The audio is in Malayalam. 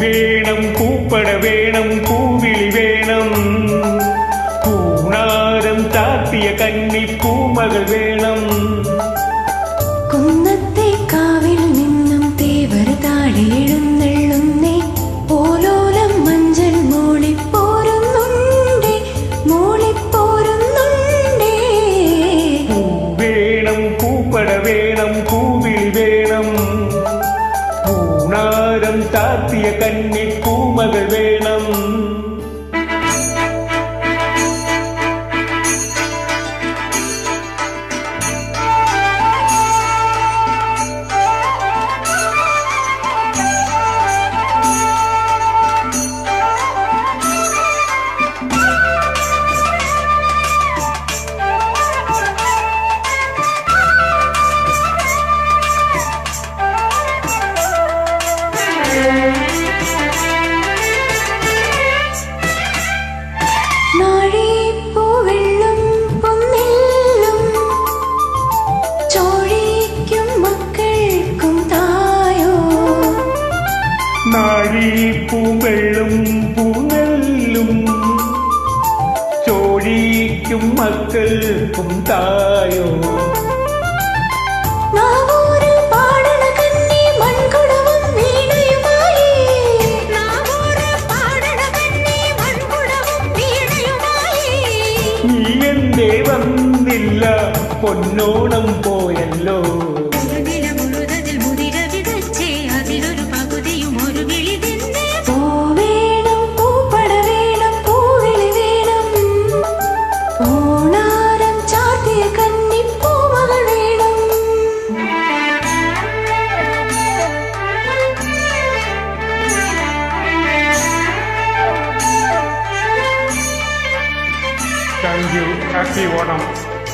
വേണം പൂപ്പട വേണം പൂവിളി വേണം പൂണാരം ചാർത്തിയ കന്നി പൂമകൾ വേണം കുന്നത്തെ കാവിൽ നിന്നും തേവർ താഴെ എഴുന്നള്ളുന്നേ പോലോലം മഞ്ചൽ മൂളിപ്പോരുന്നുണ്ടേ മൂളിപ്പോരുന്നുണ്ടേ പൂ വേണം പൂപ്പട വേണം പൂവിളി വേണം പൂണാരം ചാർത്തിയ കന്നി പൂമകൾ വേണം പൂവെള്ളും പൂനെല്ലും ചോഴിക്കും മക്കൾക്കും തായോ നീ എന്തേ വന്നില്ല പൊന്നോണം പോയല്ലോ Thank you. Happy Onam.